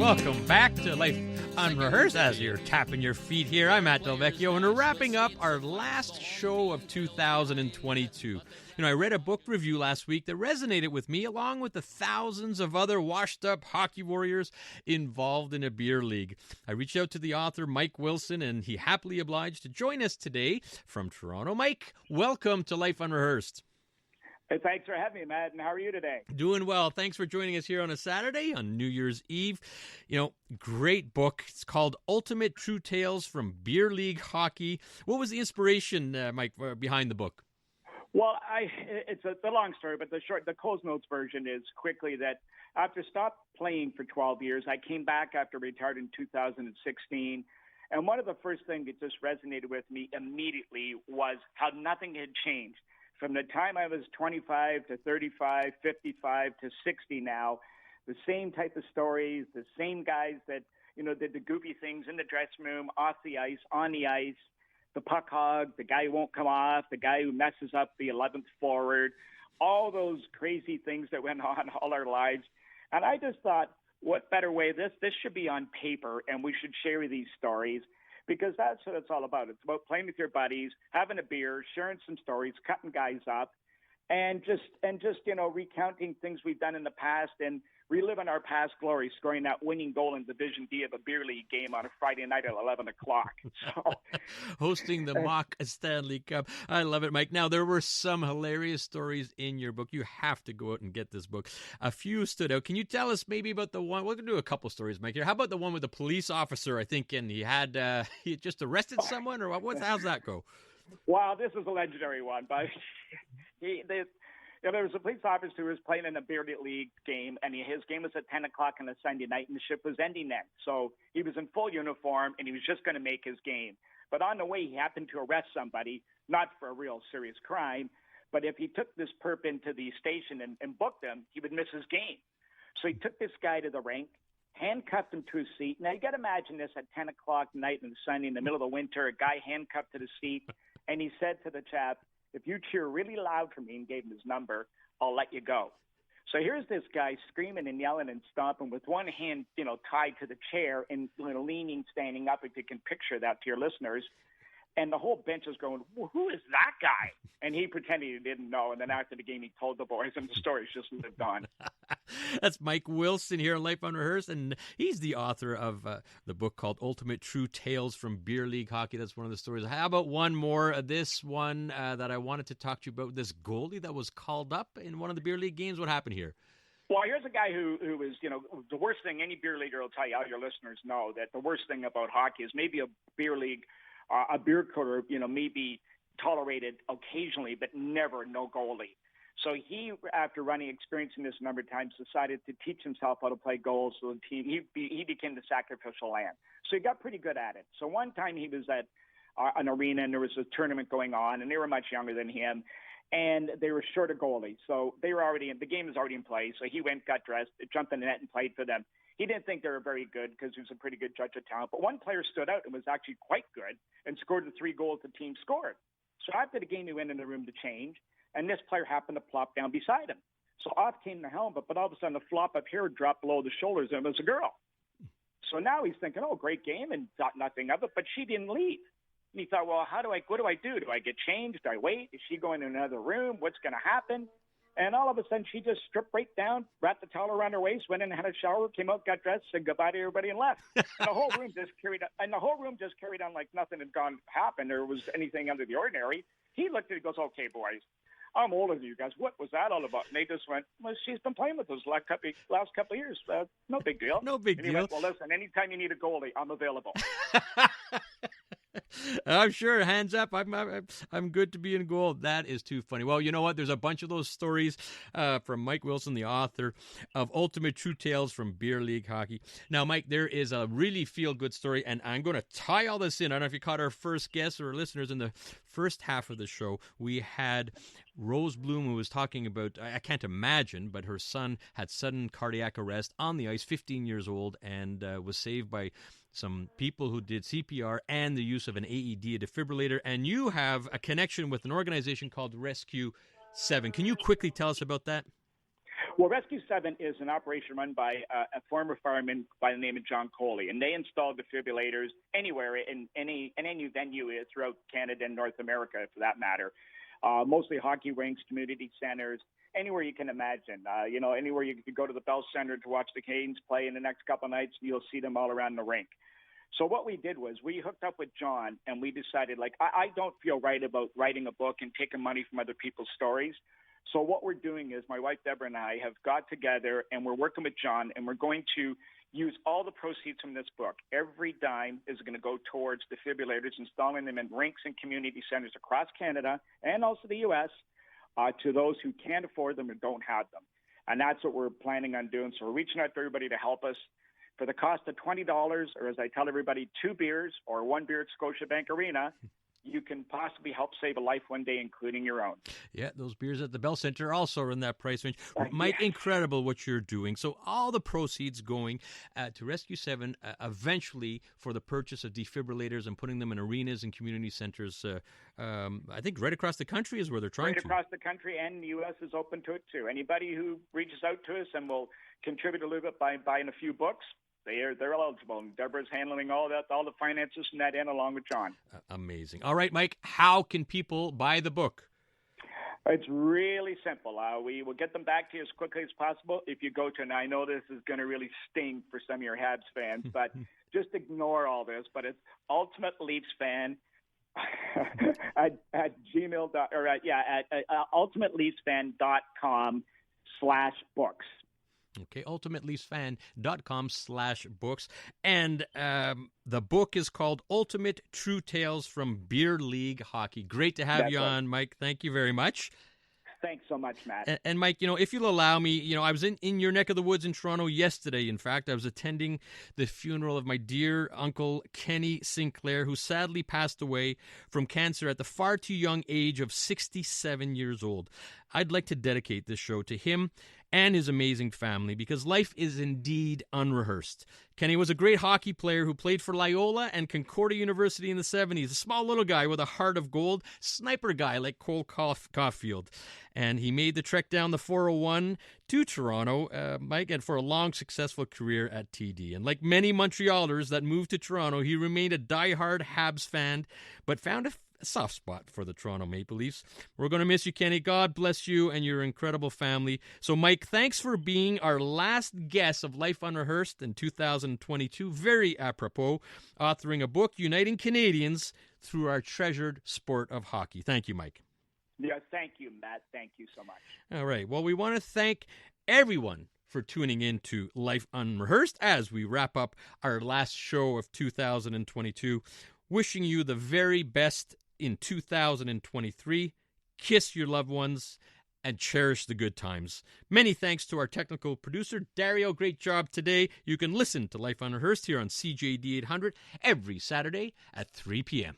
Welcome back to Life Unrehearsed. As you're tapping your feet here, I'm Matt Del Vecchio, and we're wrapping up our last show of 2022. I read a book review last week that resonated with me, along with the thousands of other washed-up hockey warriors involved in a beer league. I reached out to the author, Mike Wilson, and he happily obliged to join us today from Toronto. Mike, welcome to Life Unrehearsed. Hey, thanks for having me, Matt. And how are you today? Doing well. Thanks for joining us here on a Saturday, on New Year's Eve. Great book. It's called Ultimate True Tales from Beer League Hockey. What was the inspiration, Mike, behind the book? Well, it's a long story, but the Coles Notes version is quickly that after stopped playing for 12 years, I came back after retired in 2016. And one of the first things that just resonated with me immediately was how nothing had changed. From the time I was 25 to 35, 55 to 60 now, the same type of stories, the same guys that, did the goofy things in the dressing room, off the ice, on the ice, the puck hog, the guy who won't come off, the guy who messes up the 11th forward, all those crazy things that went on all our lives. And I just thought, what better way? This should be on paper, and we should share these stories. Because that's what it's all about. It's about playing with your buddies, having a beer, sharing some stories, cutting guys up, and just recounting things we've done in the past and reliving our past glory, scoring that winning goal in Division D of a beer league game on a Friday night at 11 o'clock. So, hosting the mock Stanley Cup. I love it, Mike. Now, there were some hilarious stories in your book. You have to go out and get this book. A few stood out. Can you tell us maybe about the one? We're going to do a couple stories, Mike, here. How about the one with the police officer, I think, and he had just arrested someone, or how's that go? Wow, this is a legendary one, but there was a police officer who was playing in a beer league game, and his game was at 10 o'clock on a Sunday night, and the shift was ending then. So he was in full uniform, and he was just going to make his game. But on the way, he happened to arrest somebody, not for a real serious crime, but if he took this perp into the station and booked him, he would miss his game. So he took this guy to the rink, handcuffed him to his seat. Now, you got to imagine this at 10 o'clock night on Sunday in the middle of the winter, a guy handcuffed to the seat, and he said to the chap, "If you cheer really loud for me," and gave him his number, "I'll let you go." So here's this guy screaming and yelling and stomping with one hand, tied to the chair and leaning, standing up, if you can picture that to your listeners. And the whole bench is going, "Well, who is that guy?" And he pretended he didn't know. And then after the game, he told the boys, and the story's just lived on. That's Mike Wilson here on Life Unrehearsed, and he's the author of the book called Ultimate True Tales from Beer League Hockey. That's one of the stories. How about one more? This one that I wanted to talk to you about, this goalie that was called up in one of the beer league games. What happened here? Well, here's a guy who was, the worst thing any beer leaguer will tell you, all your listeners know, that the worst thing about hockey is maybe a beer league, a beer cooler, maybe tolerated occasionally, but never no goalie. So he, after experiencing this a number of times, decided to teach himself how to play goals for the team. He became the sacrificial lamb. So he got pretty good at it. So one time he was at an arena, and there was a tournament going on, and they were much younger than him, and they were short a goalie. So they were the game was already in play. So he went, got dressed, jumped in the net, and played for them. He didn't think they were very good because he was a pretty good judge of talent. But one player stood out and was actually quite good and scored the 3 goals the team scored. So after the game, he went in the room to change, and this player happened to plop down beside him. So off came the helmet, but all of a sudden the flop of hair dropped below the shoulders, and it was a girl. So now he's thinking, oh, great game, and thought nothing of it, but she didn't leave. And he thought, well, what do I do? Do I get changed? Do I wait? Is she going to another room? What's going to happen? And all of a sudden, she just stripped right down, wrapped the towel around her waist, went in and had a shower, came out, got dressed, said goodbye to everybody, and left. And the whole room just carried on like nothing had happened or was anything under the ordinary. He looked at it and goes, "Okay, boys, I'm older than you guys. What was that all about?" And they just went, "Well, she's been playing with us last couple of years. No big deal." No big deal. He went, "Well, listen, anytime you need a goalie, I'm available." I'm sure. Hands up. I'm good to be in goal. That is too funny. Well, you know what? There's a bunch of those stories from Mike Wilson, the author of Ultimate True Tales from Beer League Hockey. Now, Mike, there is a really feel-good story, and I'm going to tie all this in. I don't know if you caught our first guests or listeners in the first half of the show. We had Rose Bloom, who was talking about, I can't imagine, but her son had sudden cardiac arrest on the ice, 15 years old, and was saved by some people who did CPR and the use of an AED, a defibrillator. And you have a connection with an organization called Rescue 7. Can you quickly tell us about that? Well, Rescue 7 is an operation run by a former fireman by the name of John Coley, and they install defibrillators anywhere in any venue throughout Canada and North America, for that matter. Mostly hockey rinks, community centers, anywhere you can imagine. Anywhere you could go to the Bell Center to watch the Canes play in the next couple of nights, you'll see them all around the rink. So what we did was we hooked up with John, and we decided, I don't feel right about writing a book and taking money from other people's stories. So what we're doing is my wife, Deborah, and I have got together, and we're working with John, and we're going to use all the proceeds from this book. Every dime is going to go towards defibrillators, installing them in rinks and community centers across Canada and also the U.S. To those who can't afford them or don't have them. And that's what we're planning on doing. So we're reaching out to everybody to help us. For the cost of $20, or as I tell everybody, 2 beers or 1 beer at Scotiabank Arena, you can possibly help save a life one day, including your own. Yeah, those beers at the Bell Center also are in that price range. Mike, incredible what you're doing. So all the proceeds going to Rescue 7 eventually for the purchase of defibrillators and putting them in arenas and community centers. I think right across the country is where they're trying to. Right across the country, and the U.S. is open to it too. Anybody who reaches out to us and will contribute a little bit by buying a few books, they're eligible, and Deborah's handling all the finances from that end along with John. Amazing. All right, Mike, how can people buy the book? It's really simple. We will get them back to you as quickly as possible. If you go to, and I know this is going to really sting for some of your Habs fans, but just ignore all this. But it's Ultimate Leafs Fan at gmail. At ultimateleafsfan.com/books. Okay, ultimateleafsfan.com/books. And the book is called Ultimate True Tales from Beer League Hockey. Great to have you on, Mike. Thank you very much. Thanks so much, Matt. And Mike, if you'll allow me, I was in your neck of the woods in Toronto yesterday. In fact, I was attending the funeral of my dear uncle, Kenny Sinclair, who sadly passed away from cancer at the far too young age of 67 years old. I'd like to dedicate this show to him and his amazing family, because life is indeed unrehearsed. Kenny was a great hockey player who played for Loyola and Concordia University in the 70s. A small little guy with a heart of gold, sniper guy like Cole Caulfield. And he made the trek down the 401 to Toronto, Mike, and for a long, successful career at TD. And like many Montrealers that moved to Toronto, he remained a diehard Habs fan, but found a soft spot for the Toronto Maple Leafs. We're going to miss you, Kenny. God bless you and your incredible family. So, Mike, thanks for being our last guest of Life Unrehearsed in 2022. Very apropos, authoring a book uniting Canadians through our treasured sport of hockey. Thank you, Mike. Yeah, thank you, Matt. Thank you so much. All right. Well, we want to thank everyone for tuning in to Life Unrehearsed as we wrap up our last show of 2022. Wishing you the very best in 2023. Kiss your loved ones and cherish the good times. Many thanks to our technical producer, Dario. Great job today. You can listen to Life Unrehearsed here on CJD 800 every Saturday at 3 p.m.